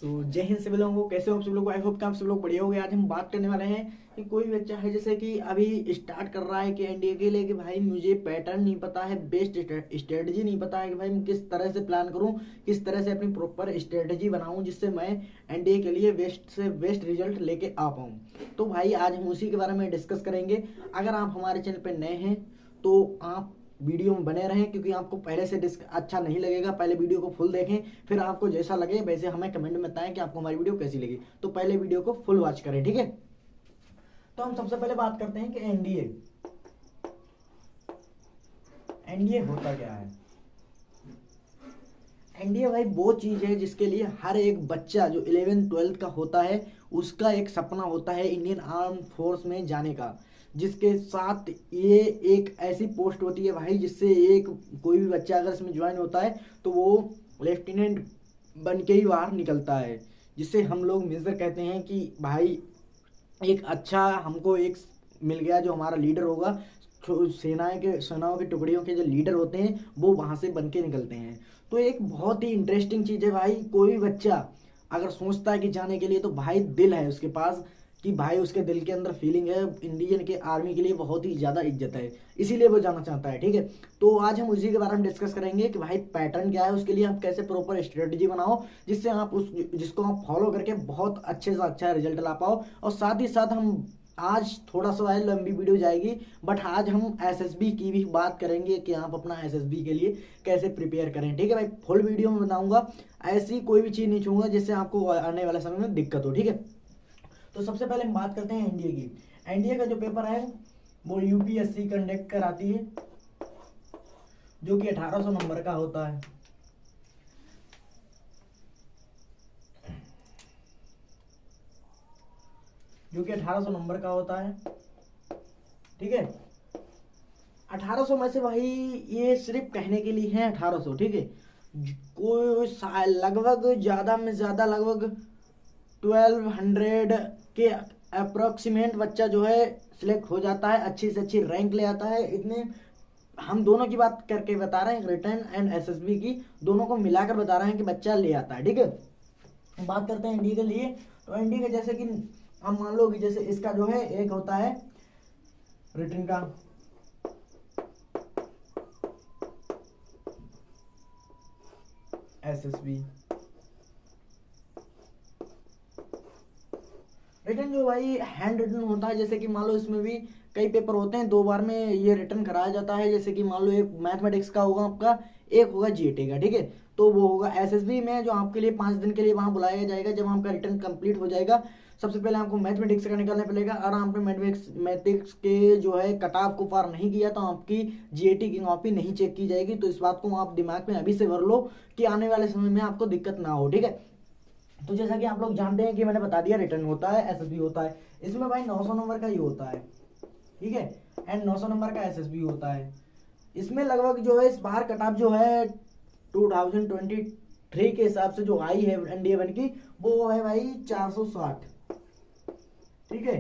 जय हिंद सभी लोगों को। कैसे हो आप सब लोग? आई होप कि आप सब लोग बढ़िया हो गए। आज हम बात करने वाले हैं कि कोई बच्चा है जैसे कि अभी स्टार्ट कर रहा है कि एनडीए के लिए कि भाई मुझे पैटर्न नहीं पता है, बेस्ट स्ट्रेटजी नहीं पता है कि भाई मैं किस तरह से प्लान करूं, किस तरह से अपनी प्रॉपर स्ट्रेटजी बनाऊं जिससे मैं एनडीए के लिए बेस्ट से बेस्ट रिजल्ट लेके आ पाऊँ। तो भाई आज हम उसी के बारे में डिस्कस करेंगे। अगर आप हमारे चैनल पर नए हैं तो आप वीडियो में बने रहें, क्योंकि आपको पहले से अच्छा नहीं लगेगा। पहले वीडियो को फुल देखें, फिर आपको जैसा लगे वैसे हमें कमेंट में बताएं कि आपको हमारी वीडियो कैसी लगी। तो पहले वीडियो को फुल वॉच करें, ठीक है। तो हम सबसे पहले बात करते हैं कि एनडीए एनडीए होता क्या है। एनडीए भाई वो चीज है जिसके लिए हर एक बच्चा जो 11th-12th का होता है उसका एक सपना होता है इंडियन आर्म फोर्स में जाने का, जिसके साथ ये एक ऐसी पोस्ट होती है भाई जिससे एक कोई भी बच्चा अगर इसमें ज्वाइन होता है तो वो लेफ्टिनेंट बन के ही बाहर निकलता है, जिससे हम लोग मेजर कहते हैं कि भाई एक अच्छा हमको एक मिल गया जो हमारा लीडर होगा। सेनाओं के टुकड़ियों के जो लीडर होते हैं वो वहां से बन के निकलते हैं। तो एक बहुत ही इंटरेस्टिंग चीज है भाई। कोई भी बच्चा अगर सोचता है कि जाने के लिए तो भाई दिल है उसके पास, कि भाई उसके दिल के अंदर फीलिंग है, इंडियन के आर्मी के लिए बहुत ही ज्यादा इज्जत है, इसीलिए वो जाना चाहता है, ठीक है। तो आज हम उसी के बारे में डिस्कस करेंगे कि भाई पैटर्न क्या है, उसके लिए आप कैसे प्रॉपर स्ट्रेटजी बनाओ जिससे आप उस जिसको आप फॉलो करके बहुत अच्छे से अच्छा रिजल्ट ला पाओ। और साथ ही साथ हम आज थोड़ा सा लंबी वीडियो जाएगी, बट आज हम एसएसबी की भी बात करेंगे कि आप अपना एसएसबी के लिए कैसे प्रिपेयर करें, ठीक है भाई। फुल वीडियो में बताऊंगा, ऐसी कोई भी चीज़ नहीं छूंगा जिससे आपको आने वाले समय में दिक्कत हो, ठीक है। तो सबसे पहले हम बात करते हैं एनडीए की। एनडीए का जो पेपर है वो यूपीएससी कंडक्ट कराती है, जो कि 1800 नंबर का होता है। जो कि 1800 नंबर का होता है, ठीक है। 1800 में से भाई ये सिर्फ कहने के लिए है 1800, ठीक है। कोई लगभग ज्यादा में ज्यादा लगभग 1200 के अप्रोक्सीमेट बच्चा जो है सिलेक्ट हो जाता है, अच्छी से अच्छी रैंक ले आता है। इतने हम दोनों की बात करके बता रहे हैं, रिटर्न एंड एसएसबी की दोनों को मिलाकर बता रहे हैं कि बच्चा ले आता है, ठीक है। बात करते हैं एनडीए के लिए। तो एनडीए के जैसे कि हम मान लो कि जैसे इसका जो है एक होता है रिटर्न का, एसएसबी रिटर्न जो भाई हैंड रिटन होता है। जैसे कि मान लो इसमें भी कई पेपर होते हैं, 2 बार में ये रिटर्न कराया जाता है। जैसे कि मान लो एक मैथमेटिक्स का होगा आपका, एक होगा जीएटी का, ठीक है। तो वो होगा एसएसबी में जो आपके लिए 5 दिन के लिए वहां बुलाया जाएगा। जब आपका रिटर्न कंप्लीट हो जाएगा, सबसे पहले आपको मैथमेटिक्स का निकालना पड़ेगा। और आपने मैथमेटिक्स के जो है कट ऑफ को पार नहीं किया तो आपकी जीएटी की कॉपी नहीं चेक की जाएगी। तो इस बात को आप दिमाग में अभी से भर लो कि आने वाले समय में आपको दिक्कत ना हो, ठीक है। तो जैसा कि आप लोग जानते हैं कि मैंने बता दिया रिटर्न होता है, एसएसबी होता है। इसमें भाई 900 नंबर का ही होता है, ठीक है। एंड 900 नंबर का एसएसबी होता है। इसमें लगभग जो है इस बार कट ऑफ जो है 2023 के हिसाब से जो आई है एनडीए वन की, वो है भाई 460, ठीक है।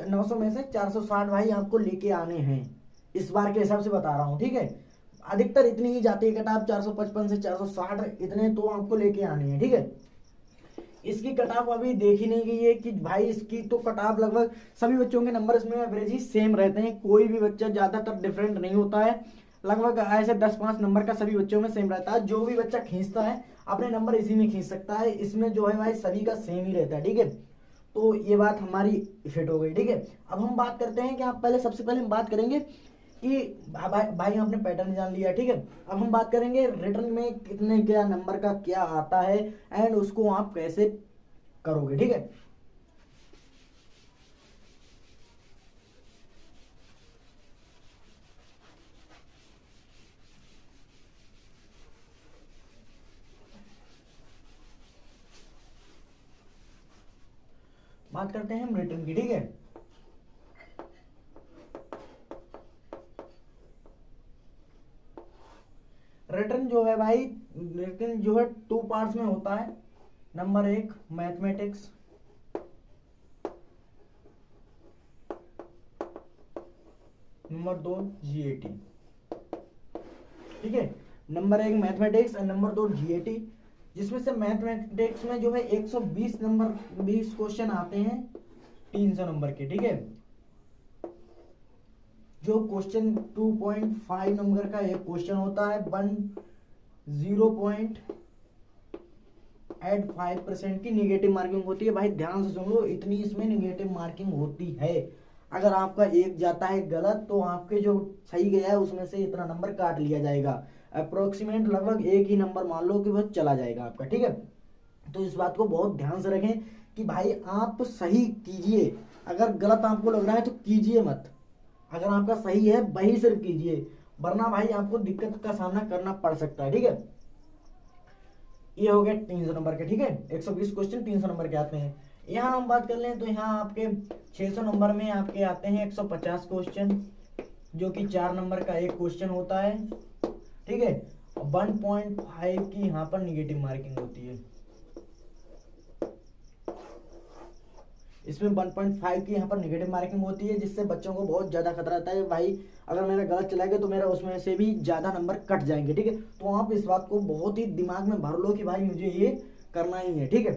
900 में से 460 भाई आपको लेके आने हैं, इस बार के हिसाब से बता रहा हूँ, ठीक है। अधिकतर इतनी ही जाती है कट ऑफ, 455 से 460 इतने तो आपको लेके आने हैं, ठीक है। इसकी कट ऑफ अभी देखी नहीं गई है कि भाई इसकी तो कट ऑफ लगभग सभी बच्चों के नंबर इसमें एवरेज ही सेम रहते हैं, कोई भी बच्चा ज्यादातर डिफरेंट नहीं होता है। लगभग ऐसे 10-5 नंबर का सभी बच्चों में सेम रहता है। जो भी बच्चा खींचता है अपने नंबर इसी में खींच सकता है, इसमें जो है भाई सभी का सेम ही रहता है, ठीक है। तो ये बात हमारी फिट हो गई, ठीक है। अब हम बात करते हैं कि आप पहले सबसे पहले हम बात करेंगे कि भाई आपने पैटर्न जान लिया, ठीक है। अब हम बात करेंगे रिटर्न में कितने क्या नंबर का क्या आता है एंड उसको आप कैसे करोगे, ठीक है। बात करते हैं हम रिटर्न की, ठीक है। रिटर्न जो है भाई, रिटर्न जो है 2 पार्ट्स में होता है। नंबर 1 मैथमेटिक्स, नंबर 2 जीएटी, ठीक है। Number 1 mathematics and number 2 GAT. जिसमें से मैथमेटिक्स में जो है 120 नंबर 20 क्वेश्चन आते हैं 300 नंबर के, ठीक है। जो क्वेश्चन 2.5 नंबर का एक क्वेश्चन होता है, 0.85% की निगेटिव मार्किंग होती है। भाई ध्यान से सुन लो, इतनी इसमें निगेटिव मार्किंग होती है। अगर आपका एक जाता है गलत तो आपके जो सही गया है उसमें से इतना नंबर काट लिया जाएगा। अप्रोक्सीमेट लगभग एक ही नंबर मान लो कि वो चला जाएगा आपका, ठीक है। तो इस बात को बहुत ध्यान से रखें कि भाई आप सही कीजिए, अगर गलत आपको लग रहा है तो कीजिए मत, अगर आपका सही है वही सिर्फ कीजिए, वरना भाई आपको दिक्कत का सामना करना पड़ सकता है, ठीक है। ये हो गया 300 नंबर के, ठीक है। 120 क्वेश्चन 300 नंबर के आते हैं। यहाँ हम बात कर लें तो यहाँ आपके 600 नंबर में आपके आते हैं 150 क्वेश्चन, जो कि 4 नंबर का एक क्वेश्चन होता है, ठीक है। 1.5 की यहाँ पर निगेटिव मार्किंग होती है। इसमें 1.5 की यहाँ पर निगेटिव मार्किंग होती है, जिससे बच्चों को बहुत ज़्यादा खतरा रहता है भाई अगर मेरा गलत चला गया तो मेरा उसमें से भी ज़्यादा नंबर कट जाएंगे, ठीक है। तो आप इस बात को बहुत ही दिमाग में भर लो कि भाई मुझे ये करना ही है, ठीक है।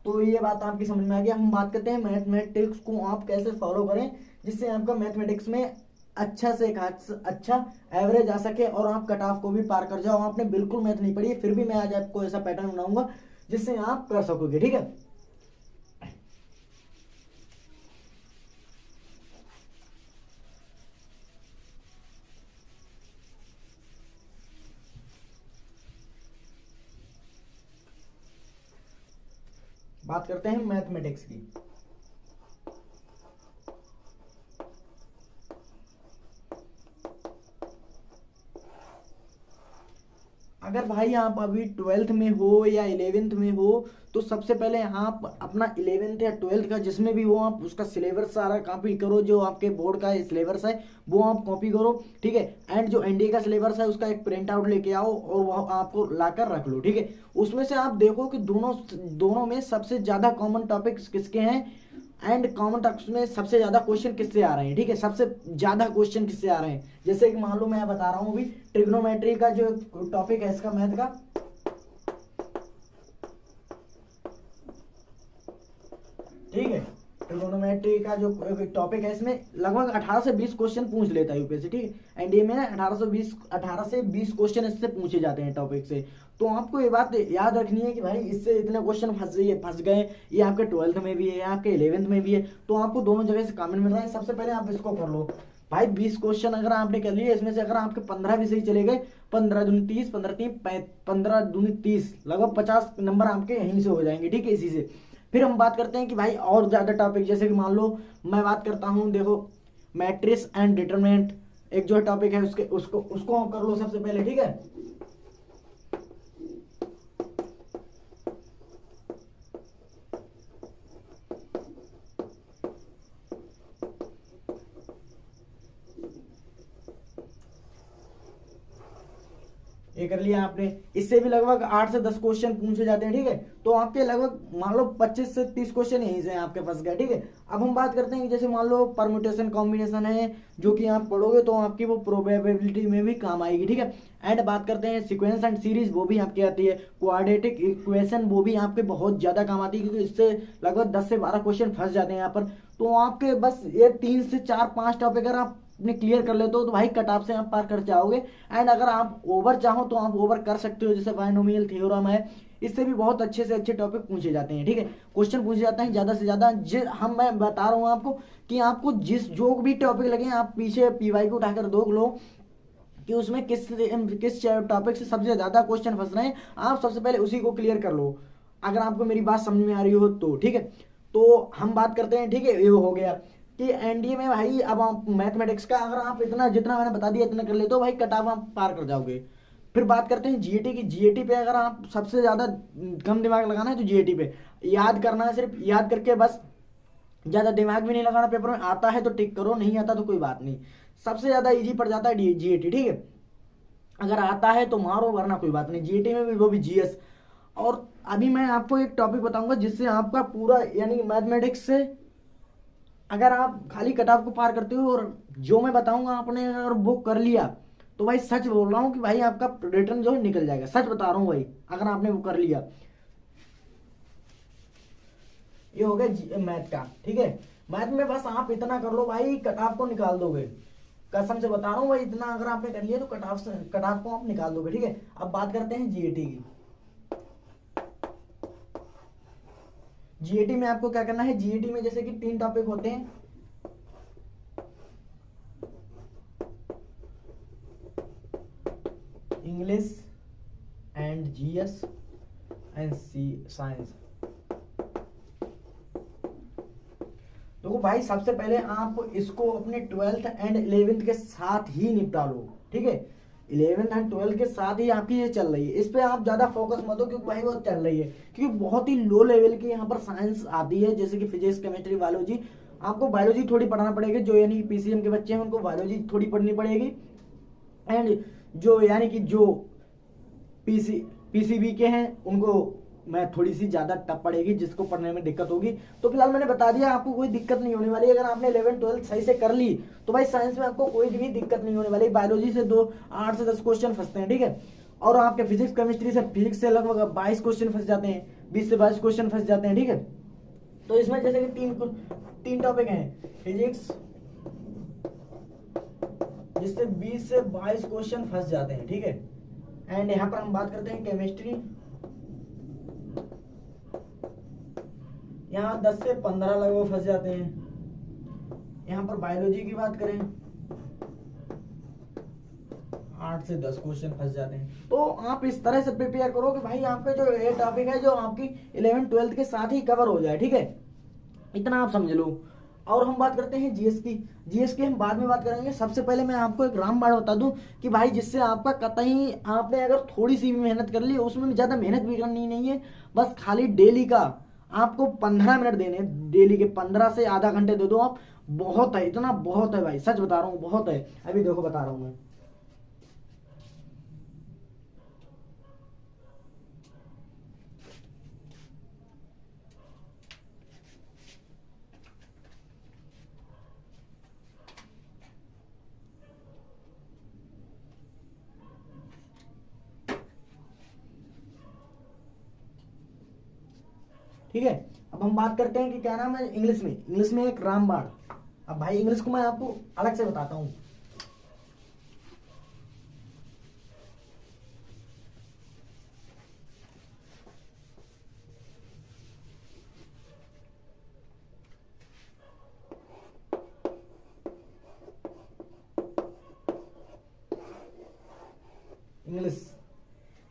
तो ये बात आपकी समझ में आ गया। हम बात करते हैं मैथमेटिक्स को आप कैसे फॉलो करें जिससे आपका मैथमेटिक्स में अच्छा से एक अच्छा एवरेज आ सके और आप कट ऑफ को भी पार कर जाओ। आपने बिल्कुल मैथ नहीं पढ़ी है, फिर भी मैं आज आपको ऐसा पैटर्न बनाऊंगा जिससे आप कर सकोगे, ठीक है। बात करते हैं मैथमेटिक्स की। अगर भाई आप अभी 12th में हो या 11th में हो तो सबसे पहले आप अपना 11th या 12th का जिसमें भी हो आप उसका सिलेबस सारा कॉपी करो। जो आपके बोर्ड का सिलेबस है वो आप कॉपी करो, ठीक है। एंड जो एनडीए का सिलेबस है उसका एक प्रिंट आउट लेके आओ और वह आपको लाकर रख लो, ठीक है। उसमें से आप देखो कि दोनों में सबसे ज्यादा कॉमन टॉपिक्स किसके हैं एंड कॉमन टॉपिक्स में सबसे ज्यादा क्वेश्चन किससे आ रहे हैं, ठीक है। सबसे ज्यादा क्वेश्चन किससे आ रहे हैं, जैसे कि मान लो मैं बता रहा हूँ अभी ट्रिग्नोमेट्री का जो टॉपिक है इसका मैथ का, ठीक है। ट्रिगोनोमेट्री का जो टॉपिक है इसमें लगभग 18 से 20 क्वेश्चन पूछ लेता है यूपीएससी, ठीक है। एनडीए में ना 18 से 20 क्वेश्चन इससे पूछे जाते हैं टॉपिक से। तो आपको ये बात याद रखनी है कि भाई इससे इतने क्वेश्चन फंस गए। ये आपके 12th में भी है, आपके 11th में भी है, तो आपको दोनों जगह से कॉमन मिल रहा है। सबसे पहले आप इसको कर लो भाई। 20 क्वेश्चन अगर आपने कर लिए, इसमें से अगर आपके 15 भी सही चले गए, 15 दूनी 30, 15 दूनी 30, लगभग 50 नंबर आपके यहीं से हो जाएंगे, ठीक है। इसी से फिर हम बात करते हैं कि भाई और ज्यादा टॉपिक, जैसे कि मान लो मैं बात करता हूं, देखो मैट्रिक्स एंड डिटरमिनेंट एक जो टॉपिक है उसको हम कर लो सबसे पहले, ठीक है। ये कर लिया आपने। इससे भी लगभग 8 से 10 क्वेश्चन पूछे जाते हैं, ठीक है। तो आपके लगभग मान लो 25 से 30 क्वेश्चन यहीं से आपके फंस गए, ठीक है। अब हम बात करते हैं कि जैसे मान लो परम्यूटेशन कॉम्बिनेशन है जो कि आप पढ़ोगे तो आपकी वो प्रोबेबिलिटी में भी काम आएगी, ठीक है। एंड बात करते हैं सीक्वेंस एंड सीरीज, वो भी आपकी आती है। क्वाड्रेटिक इक्वेशन वो भी आपके बहुत ज्यादा काम आती है, क्योंकि इससे लगभग 10 से 12 क्वेश्चन फंस जाते हैं यहाँ पर। तो आपके बस ये 3 से 4-5 टॉपिक अगर आप अपने क्लियर कर लेते हो तो भाई कट ऑफ से आप पार कर जाओगे। एंड अगर आप ओवर चाहो तो आप ओवर कर सकते हो, जैसे बायनोमियल थ्योरम है, इससे भी बहुत अच्छे से अच्छे टॉपिक पूछे जाते हैं, ठीक है। क्वेश्चन पूछे जाते हैं ज्यादा से ज्यादा। मैं बता रहा हूँ आपको कि आपको जो भी टॉपिक लगे आप पीछे पीवाई को उठाकर देख लो कि उसमें किस टॉपिक से सबसे ज्यादा क्वेश्चन फंस रहे हैं। आप सबसे पहले उसी को क्लियर कर लो, अगर आपको मेरी बात समझ में आ रही हो तो, ठीक है। तो हम बात करते हैं, ठीक है, ये हो गया कि एनडीए में भाई अब आप मैथमेटिक्स का अगर आप इतना जितना मैंने बता दिया इतना कर ले तो भाई कट ऑफ आप पार कर जाओगे। फिर बात करते हैं जीएटी की। जीएटी पे अगर आप सबसे ज्यादा कम दिमाग लगाना है तो जीएटी पे याद करना है, सिर्फ याद करके बस, ज्यादा दिमाग भी नहीं लगाना। पेपर में आता है तो टिक करो, नहीं आता तो कोई बात नहीं। सबसे ज्यादा इजी पड़ जाता है जीएटी, ठीक है। अगर आता है तो मारो, वरना कोई बात नहीं। जीएटी में भी वो भी जीएस। और अभी मैं आपको एक टॉपिक बताऊंगा जिससे आपका पूरा यानी मैथमेटिक्स से अगर आप खाली कट ऑफ को पार करते हो और जो मैं बताऊंगा आपने अगर वो कर लिया तो भाई सच बोल रहा हूँ कि भाई आपका रिटर्न जो है निकल जाएगा, सच बता रहा हूँ भाई, अगर आपने वो कर लिया। ये हो गया मैथ का, ठीक है। मैथ में बस आप इतना कर लो भाई, कट ऑफ को निकाल दोगे, कसम से बता रहा हूँ भाई, इतना अगर आपने कर लिया तो कट ऑफ को आप निकाल दोगे, ठीक है। अब बात करते हैं जीएटी की। जीएटी में आपको क्या करना है, जीएटी में जैसे कि 3 टॉपिक होते हैं, English and GS and science. देखो भाई सबसे पहले आप इसको अपने 12th एंड 11th के साथ ही निपटा लो, ठीक है। 11th एंड 12th के साथ ही आपकी ये चल रही है, इस पे आप ज्यादा फोकस मत दो, क्योंकि भाई वो चल रही है, क्योंकि बहुत ही लो लेवल की यहाँ पर साइंस आती है, जैसे कि फिजिक्स, केमिस्ट्री, बायोलॉजी। आपको बायोलॉजी थोड़ी पढ़ना पड़ेगी, जो यानी कि पीसीएम के बच्चे हैं उनको बायोलॉजी थोड़ी पढ़नी पड़ेगी, एंड जो यानी कि जो पीसीबी के हैं उनको मैं थोड़ी सी ज्यादा टफ पड़ेगी, जिसको पढ़ने में दिक्कत होगी। तो फिलहाल मैंने बता दिया, आपको कोई दिक्कत नहीं होने वाली। अगर आपने 11th 12th सही से कर ली तो भाई साइंस में आपको कोई भी दिक्कत नहीं होने वाली। बायोलॉजी से 8 से 10 क्वेश्चन फंसते हैं, ठीक है। और आपके फिजिक्स केमिस्ट्री से लगभग 22 क्वेश्चन फंस जाते हैं, 20 से 22 क्वेश्चन फंस जाते हैं, ठीक है। तो इसमें जैसे कि तीन टॉपिक हैं, फिजिक्स जिससे 20 से 22 क्वेश्चन फंस जाते हैं, ठीक है। एंड यहाँ पर हम बात करते हैं केमिस्ट्री, यहाँ 10 से 15 लगभग फंस जाते हैं। यहाँ पर बायोलॉजी की बात करें 8 से 10 क्वेश्चन फंस जाते हैं। तो आप इस तरह से प्रिपेयर करो कि भाई आपके जो ये टॉपिक है जो आपकी 11th 12th के साथ ही कवर हो जाए, ठीक है। इतना आप समझ लो। और हम बात करते हैं जीएस की। जीएस की हम बाद में बात करेंगे। सबसे पहले मैं आपको एक रामबाण बता दूं कि भाई जिससे आपका कतई, आपने अगर थोड़ी सी भी मेहनत कर ली, उसमें भी ज्यादा मेहनत भी करनी नहीं है, बस खाली डेली का आपको 15 मिनट देने, डेली के 15 से आधा घंटे दे दो आप, बहुत है, इतना बहुत है भाई, सच बता रहा हूँ बहुत है। अभी देखो बता रहा हूँ मैं, ठीक है। अब हम बात करते हैं कि क्या नाम है इंग्लिश में एक रामबाण। अब भाई इंग्लिश को मैं आपको अलग से बताता हूं।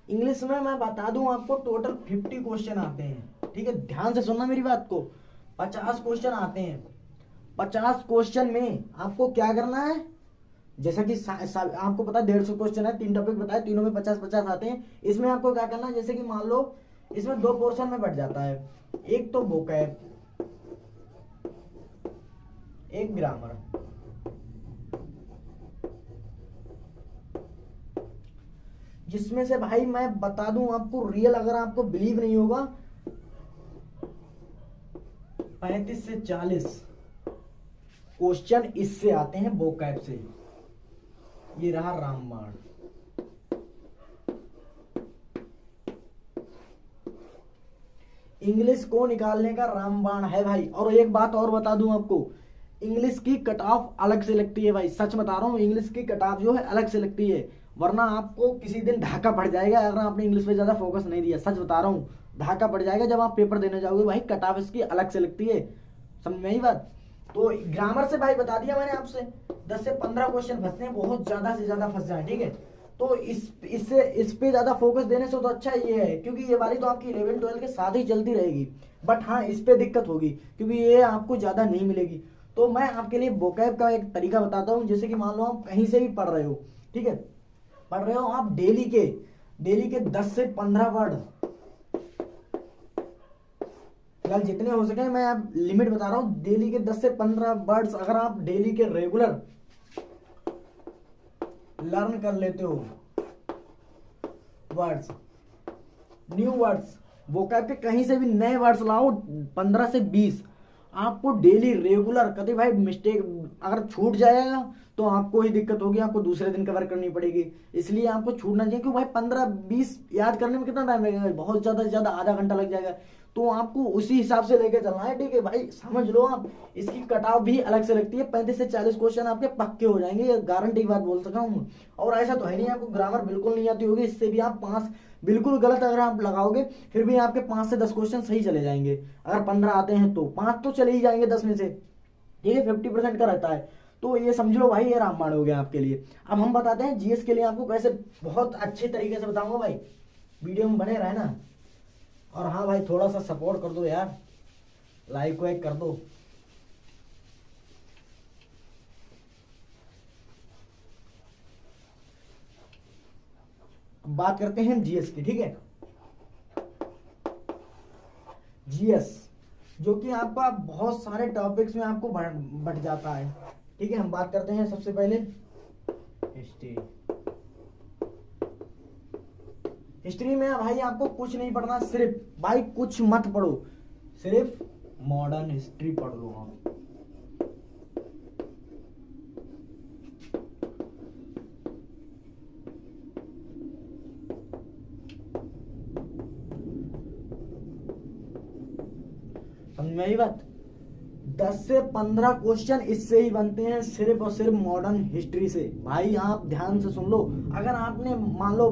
इंग्लिश में मैं बता दूं आपको टोटल 50 क्वेश्चन आते हैं, ठीक है। ध्यान से सुनना मेरी बात को। 50 क्वेश्चन आते हैं। 50 क्वेश्चन में आपको क्या करना है, जैसा कि आपको पता है 150 क्वेश्चन है, 3 टॉपिक बताए, तीनों में 50-50 आते हैं। इसमें आपको क्या करना है, जैसे कि मान लो इसमें 2 पोर्शन में बढ़ जाता है, एक तो वोकैब, एक ग्रामर। जिसमें से भाई मैं बता दूं आपको रियल, अगर आपको बिलीव नहीं होगा, 35 से 40 क्वेश्चन इससे आते हैं वोकैब से। ये रहा रामबाण। इंग्लिश को निकालने का रामबाण है भाई। और एक बात और बता दूं आपको, इंग्लिश की कट ऑफ अलग से लगती है भाई, सच बता रहा हूं, इंग्लिश की कट ऑफ जो है अलग से लगती है, वरना आपको किसी दिन ढाका पड़ जाएगा अगर आपने इंग्लिश पे ज्यादा फोकस नहीं दिया। सच बता रहा हूँ, ढाका पड़ जाएगा जब आप पेपर देने जाओगे भाई, कट ऑफ इसकी अलग से लगती है, समझ में आई बात। तो ग्रामर से भाई बता दिया मैंने आपसे, 10 से 15 क्वेश्चन फंसते हैं, बहुत ज्यादा से ज्यादा फंस जाए, ठीक है। तो इस पे ज्यादा फोकस देने से तो अच्छा ये है, क्योंकि ये वाली तो आपकी 11 12 के साथ ही चलती रहेगी। बट हाँ, इस पे दिक्कत होगी क्योंकि ये आपको ज्यादा नहीं मिलेगी। तो मैं आपके लिए वोकैब का एक तरीका बताता हूँ। जैसे कि मान लो आप कहीं से भी पढ़ रहे हो, ठीक है, पढ़ रहे हो आप डेली के 10 से 15 वर्ड, फिलहाल जितने हो सके मैं अब लिमिट बता रहा हूं, डेली के 10 से 15 वर्ड्स अगर आप डेली के रेगुलर लर्न कर लेते हो, वर्ड्स, न्यू वर्ड्स, वोकैब के कहीं से भी नए वर्ड्स लाओ 15 से 20, आपको डेली रेगुलर कभी भाई मिस्टेक अगर छूट जाएगा तो आपको ही दिक्कत होगी, आपको दूसरे दिन कवर करनी पड़ेगी। इसलिए आपको छूटना चाहिए, क्योंकि भाई 15-20 याद करने में कितना टाइम लगेगा, बहुत ज्यादा से ज्यादा आधा घंटा लग जाएगा। तो आपको उसी हिसाब से लेके चलना है, ठीक है भाई, समझ लो आप। इसकी कटाव भी अलग से लगती है, 35 से 40 क्वेश्चन आपके पक्के हो जाएंगे, ये गारंटी की बात बोल सका हूँ। और ऐसा तो है नहीं आपको ग्रामर बिल्कुल नहीं आती होगी, इससे भी आप 5 बिल्कुल गलत अगर आप लगाओगे फिर भी आपके 5 से 10 क्वेश्चन सही चले जाएंगे। अगर 15 आते हैं तो 5 तो चले ही जाएंगे 10 में से, ठीक है, 50% का रहता है। तो ये समझ लो भाई, ये रामबाण हो गया आपके लिए। अब हम बताते हैं जीएस के लिए आपको कैसे बहुत अच्छे तरीके से बताऊंगा भाई, वीडियो में बने रहे ना। और हाँ भाई, थोड़ा सा सपोर्ट कर दो यार, लाइक वाइक कर दो। अब बात करते हैं जीएस की, ठीक है। जीएस जो कि आपका बहुत सारे टॉपिक्स में आपको बट जाता है, ठीक है। हम बात करते हैं सबसे पहले हिस्ट्री। हिस्ट्री में भाई आपको कुछ नहीं पढ़ना, सिर्फ भाई कुछ मत पढ़ो, सिर्फ मॉडर्न हिस्ट्री पढ़ लो आप। समझ में आई बात। 10 से 15 क्वेश्चन इससे ही बनते हैं, सिर्फ और सिर्फ मॉडर्न हिस्ट्री से। भाई आप ध्यान से सुन लो, अगर आपने मान लो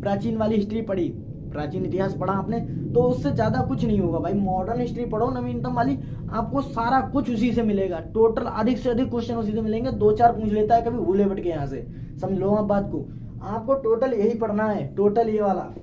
प्राचीन वाली हिस्ट्री पढ़ी, प्राचीन इतिहास पढ़ा आपने, तो उससे ज्यादा कुछ नहीं होगा भाई। मॉडर्न हिस्ट्री पढ़ो नवीनतम वाली, आपको सारा कुछ उसी से मिलेगा। टोटल अधिक से अधिक क्वेश्चन उसी से मिलेंगे, 2-4 पूछ लेता है कभी भूले भटके यहाँ से। समझ लो आप बात को, आपको टोटल यही पढ़ना है, टोटल ये वाला,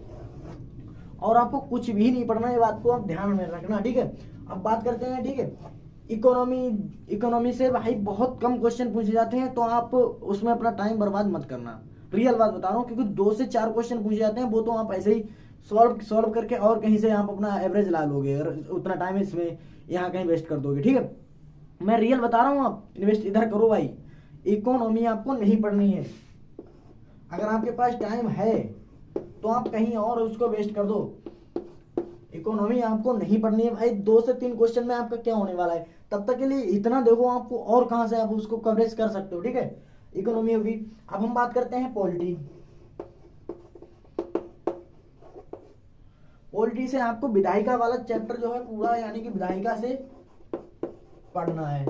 और आपको कुछ भी नहीं पढ़ना है, ये बात को आप ध्यान में रखना, ठीक है। अब बात करते हैं, ठीक है, इकोनॉमी से भाई बहुत कम क्वेश्चन पूछे जाते हैं, तो आप उसमें अपना टाइम बर्बाद मत करना, रियल बात बता रहा हूँ। क्योंकि 2 से 4 क्वेश्चन पूछे जाते हैं, वो तो आप ऐसे ही सॉल्व करके और कहीं से आप अपना एवरेज ला लोगे, और उतना टाइम इसमें यहाँ कहीं वेस्ट कर दोगे, ठीक है। मैं रियल बता रहा हूँ, आप इन्वेस्ट इधर करो भाई। इकोनॉमी आपको नहीं पढ़नी है, अगर आपके पास टाइम है तो आप कहीं और उसको वेस्ट कर दो। इकोनॉमी आपको नहीं पढ़नी है भाई, 2 से 3 क्वेश्चन में आपका क्या होने वाला है, तब तक के लिए इतना देखो आपको, और कहां से आप उसको कवरेज कर सकते हो, ठीक है। इकोनॉमी होगी। अब हम बात करते हैं पॉलिटी। पॉलिटी से आपको विधायिका वाला चैप्टर जो है पूरा, यानी कि विधायिका से पढ़ना है।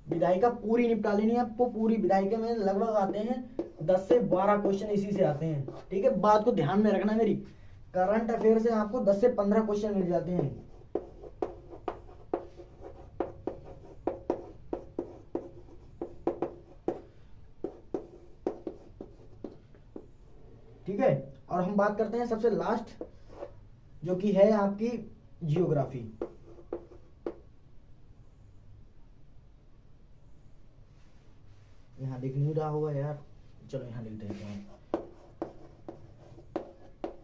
विधायिका पूरी निपटा लेनी है आपको, पूरी विधायिका में लगभग आते हैं 10 से 12 क्वेश्चन इसी से आते हैं, ठीक है। बात को ध्यान में रखना मेरी, करंट अफेयर से आपको 10 से 15 क्वेश्चन मिल जाते हैं। ठीक है। और हम बात करते हैं सबसे लास्ट, जो कि है आपकी जियोग्राफी। यहां दिख नहीं रहा होगा यार, चलो यहां लिख देते हैं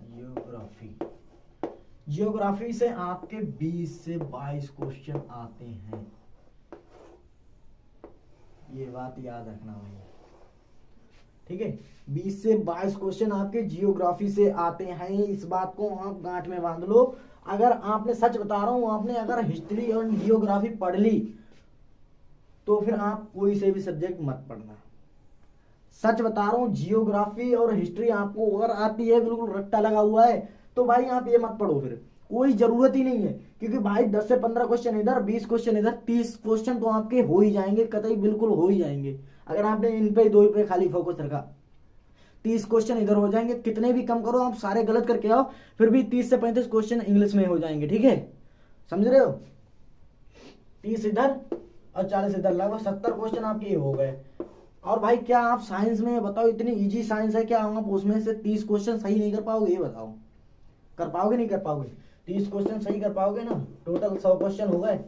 जियोग्राफी। जियोग्राफी से आपके 20 से 22 क्वेश्चन आते हैं, ये बात याद रखना भाई, ठीक है। 20 से 22 क्वेश्चन आपके जियोग्राफी से आते हैं, इस बात को आप गांठ में बांध लो। अगर आपने, सच बता रहा हूं, आपने अगर हिस्ट्री और जियोग्राफी पढ़ ली तो फिर आप कोई से भी सब्जेक्ट मत पढ़ना। सच बता रहा हूं, जियोग्राफी और हिस्ट्री आपको अगर आती है, बिल्कुल रट्टा लगा हुआ है, तो भाई आप ये मत पढ़ो, फिर कोई जरूरत ही नहीं है। क्योंकि भाई 10 से 15 क्वेश्चन इधर, 20 क्वेश्चन इधर, 30 क्वेश्चन तो आपके हो ही जाएंगे, कतई बिल्कुल हो ही जाएंगे, अगर आपने इन पे 2 पे खाली फोकस रखा। 30 क्वेश्चन इधर हो जाएंगे, कितने भी कम करो आप, सारे गलत करके आओ, फिर भी 30 से 35 क्वेश्चन इंग्लिश में हो जाएंगे, ठीक है। समझ रहे हो, 30 इधर और 40 इधर, लगभग 70 क्वेश्चन आपके हो गए। और भाई क्या आप साइंस में, बताओ, इतनी इजी साइंस है, क्या आप उसमें से 30 क्वेश्चन सही नहीं कर पाओगे, ये बताओ। कर पाओगे नहीं कर पाओगे? 30 क्वेश्चन सही कर पाओगे ना, टोटल 100 क्वेश्चन हो गए,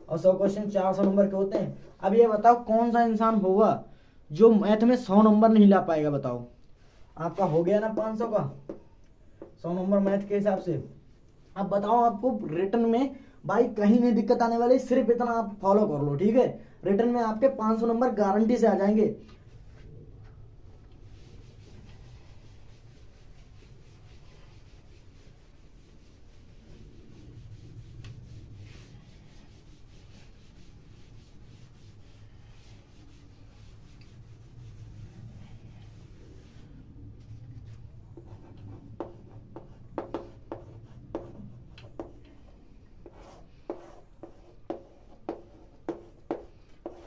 और 100 क्वेश्चन 400 नंबर के होते हैं। अब ये बताओ कौन सा इंसान होगा जो मैथ में 100 नंबर नहीं ला पाएगा, बताओ। आपका हो गया ना 500 का, 100 नंबर मैथ के हिसाब से। अब बताओ, आपको रिटर्न में भाई कहीं नहीं दिक्कत आने वाली, सिर्फ इतना आप फॉलो कर लो, ठीक है। रिटर्न में आपके 500 नंबर गारंटी से आ जाएंगे।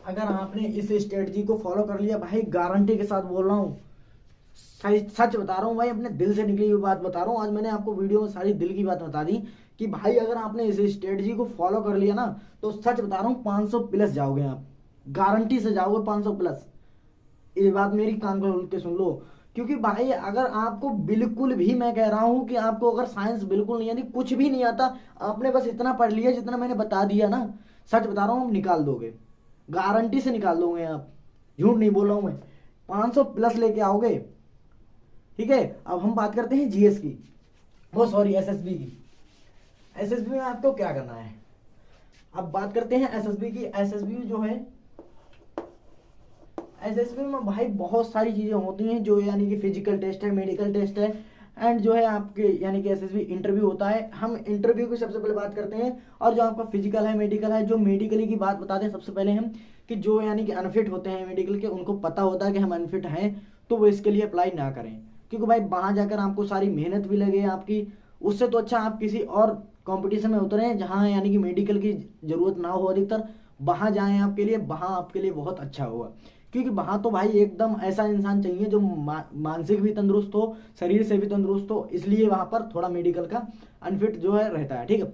अगर आपने इस स्ट्रेटजी को फॉलो कर लिया भाई, गारंटी के साथ बोल रहा हूँ, सच बता रहा हूँ भाई, अपने दिल से निकली हुई बात बता रहा हूँ। आज मैंने आपको वीडियो में सारी दिल की बात बता दी कि भाई अगर आपने इस स्ट्रेटजी को फॉलो कर लिया ना, तो सच बता रहा हूँ 500 प्लस जाओगे आप, गारंटी से जाओगे 500 प्लस। ये बात मेरी कान खोल के सुन लो। क्योंकि भाई अगर आपको बिल्कुल भी, मैं कह रहा हूँ कि आपको अगर साइंस बिल्कुल नहीं आती, कुछ भी नहीं आता, आपने बस इतना पढ़ लिया जितना मैंने बता दिया ना, सच बता रहा हूँ निकाल दोगे, गारंटी से निकाल दोगे आप, झूठ नहीं बोल रहा हूँ मैं। 500 प्लस लेके आओगे। ठीक है, अब हम बात करते हैं जीएस की, वो सॉरी एसएसबी की। एसएसबी में आपको क्या करना है, अब बात करते हैं एसएसबी की। एसएसबी जो है, एसएसबी में भाई बहुत सारी चीजें होती हैं, जो यानी कि फिजिकल टेस्ट है, मेडिकल टेस्ट है, एंड जो है आपके यानी कि एसएसबी इंटरव्यू होता है। हम इंटरव्यू की सबसे पहले बात करते हैं, और जो आपका फिजिकल है, मेडिकल है, जो मेडिकली की बात बताते हैं सबसे पहले हम, कि जो यानी कि अनफिट होते हैं मेडिकल के, उनको पता होता है कि हम अनफिट हैं, तो वो इसके लिए अप्लाई ना करें। क्योंकि भाई वहां जाकर आपको सारी मेहनत भी लगे आपकी, उससे तो अच्छा आप किसी और कंपटीशन में उतरे जहां यानी कि मेडिकल की जरूरत ना हो अधिकतर, वहां जाएं आपके लिए, वहां आपके लिए बहुत अच्छा होगा। क्योंकि वहां तो भाई एकदम ऐसा इंसान चाहिए जो मानसिक भी तंदुरुस्त हो, शरीर से भी तंदुरुस्त हो, इसलिए वहां पर थोड़ा मेडिकल का अनफिट जो है रहता है। ठीक है,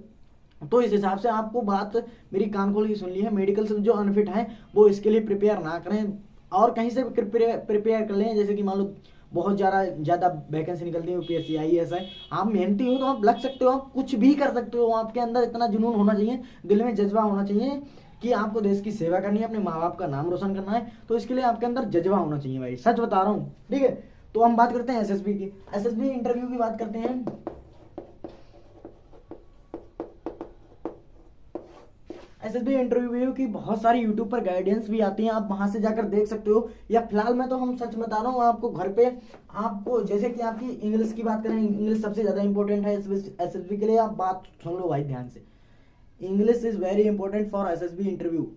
तो इस हिसाब से आपको बात मेरी कान खोल की सुन ली है, मेडिकल से जो अनफिट है वो इसके लिए प्रिपेयर ना करें, और कहीं से भी प्रिपेयर कर लें। जैसे कि मान लो बहुत ज़्यादा वैकेंसी निकलती है, यूपीएससी आईएएस है, आप मेहनती हो तो आप लग सकते हो, आप कुछ भी कर सकते हो। आपके अंदर इतना जुनून होना चाहिए, दिल में जज्बा होना चाहिए कि आपको देश की सेवा करनी है, अपने माँ बाप का नाम रोशन करना है, तो इसके लिए आपके अंदर जज्बा होना चाहिए भाई, सच बता रहा हूँ। ठीक है, तो हम बात करते हैं एसएसबी की। एसएसबी इंटरव्यू की बात करते हैं। एसएसबी इंटरव्यू की बहुत सारी यूट्यूब पर गाइडेंस भी आती हैं, आप वहां से जाकर देख सकते हो। या फिलहाल मैं तो हम सच बता रहा हूँ आपको, घर पे आपको, जैसे कि आपकी इंग्लिश की बात करें, इंग्लिश सबसे ज्यादा इंपॉर्टेंट है एसएसबी के लिए। आप बात सुन लो भाई ध्यान से, English is very important for SSB interview.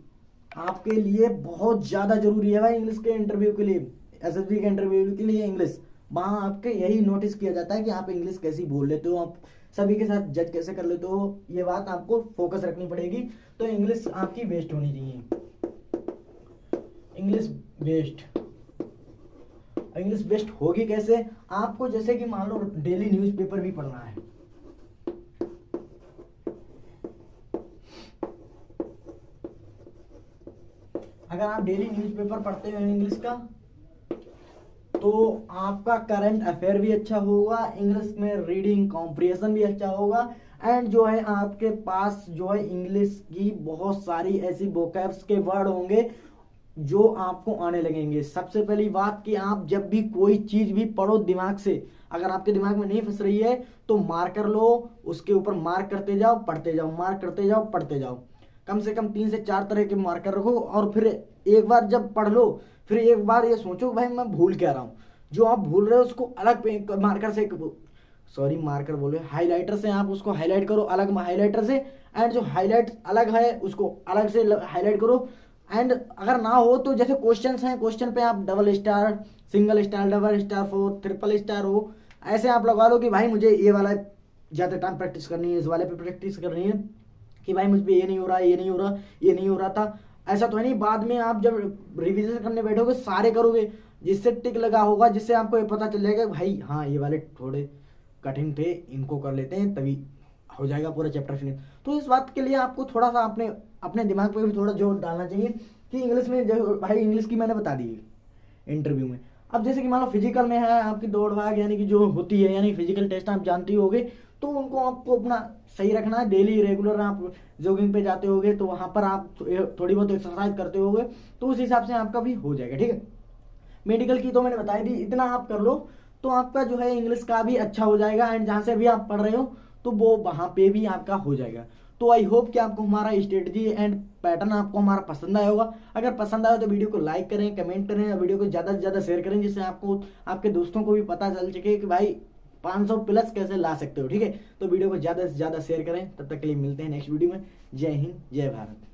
आपके लिए बहुत ज्यादा जरूरी है भाई इंग्लिश के इंटरव्यू के लिए, एसएसबी के इंटरव्यू के लिए इंग्लिश। वहां आपके यही नोटिस किया जाता है कि आप इंग्लिश कैसी बोल लेते हो, आप सभी के साथ जज कैसे कर लेते हो, ये बात आपको फोकस रखनी पड़ेगी। तो इंग्लिश आपकी बेस्ट होनी चाहिए, इंग्लिश बेस्ट। इंग्लिश बेस्ट होगी कैसे, आपको जैसे कि मान लो डेली न्यूज़पेपर भी पढ़ना है, अगर आप डेली न्यूज़पेपर पढ़ते हो इंग्लिश का, तो आपका करंट अफेयर भी अच्छा होगा, इंग्लिश में रीडिंग कॉम्प्रिहेंशन भी अच्छा होगा, एंड जो है आपके पास जो है इंग्लिश की बहुत सारी ऐसी वोकैब्स के वर्ड होंगे जो आपको आने लगेंगे। सबसे पहली बात कि आप जब भी कोई चीज भी पढ़ो दिमाग से, अगर आपके दिमाग में नहीं फंस रही है तो मार्कर लो, उसके ऊपर मार्क करते जाओ, पढ़ते जाओ, मार्क करते जाओ, पढ़ते जाओ। कम से कम 3 से 4 तरह के मार्कर रखो, और फिर एक बार जब पढ़ लो, फिर एक बार ये सोचो भाई मैं भूल क्या रहा हूँ, जो आप भूल रहे हो उसको अलग मार्कर से, सॉरी मार्कर बोले, हाइलाइटर से आप उसको हाईलाइट करो अलग हाइलाइटर से, एंड जो हाईलाइट अलग है उसको अलग से हाईलाइट करो। एंड अगर ना हो तो जैसे क्वेश्चन हैं, क्वेश्चन पे आप double star, single star, double star, 4 triple star हो, ऐसे आप लगा लो कि भाई मुझे ये वाला ज़्यादा टाइम प्रैक्टिस करनी है, इस वाले पे प्रैक्टिस करनी है, कि भाई मुझ पे ये नहीं हो रहा, ये नहीं हो रहा, ये नहीं हो रहा था। ऐसा तो है नहीं, बाद में आप जब रिविजन करने बैठोगे सारे करोगे, जिससे टिक लगा होगा, जिससे आपको ये पता चल जाएगा भाई हाँ ये वाले थोड़े कठिन थे, इनको कर लेते हैं, तभी हो जाएगा पूरा चैप्टर फिनिश। तो इस बात के लिए आपको थोड़ा सा अपने अपने दिमाग पे भी थोड़ा जोर डालना चाहिए कि इंग्लिश में जो भाई, इंग्लिश की मैंने बता दी इंटरव्यू में। अब जैसे कि मान लो फिजिकल में है आपकी दौड़ भाग यानी कि जो होती है, यानी फिजिकल टेस्ट आप जानती होगे, तो उनको आपको अपना सही रखना है। डेली रेगुलर आप जॉगिंग पे जाते होगे, तो वहां पर आप थोड़ी बहुत एक्सरसाइज करते होगे, तो उस हिसाब से आपका भी हो जाएगा। ठीक है, मेडिकल की तो मैंने बताई दी, इतना आप कर लो तो आपका जो है इंग्लिश का भी अच्छा हो जाएगा, एंड जहाँ से भी आप पढ़ रहे हो तो वो वहाँ पे भी आपका हो जाएगा। तो आई होप कि आपको हमारा स्ट्रेटजी एंड पैटर्न आपको हमारा पसंद आया होगा। अगर पसंद आया तो वीडियो को लाइक करें, कमेंट करें, और वीडियो को ज़्यादा से ज़्यादा शेयर करें, जिससे आपको आपके दोस्तों को भी पता चल सके कि भाई 500 प्लस कैसे ला सकते हो। ठीक है, तो वीडियो को ज़्यादा से ज़्यादा शेयर करें। तब तक के लिए मिलते हैं नेक्स्ट वीडियो में। जय हिंद, जय भारत।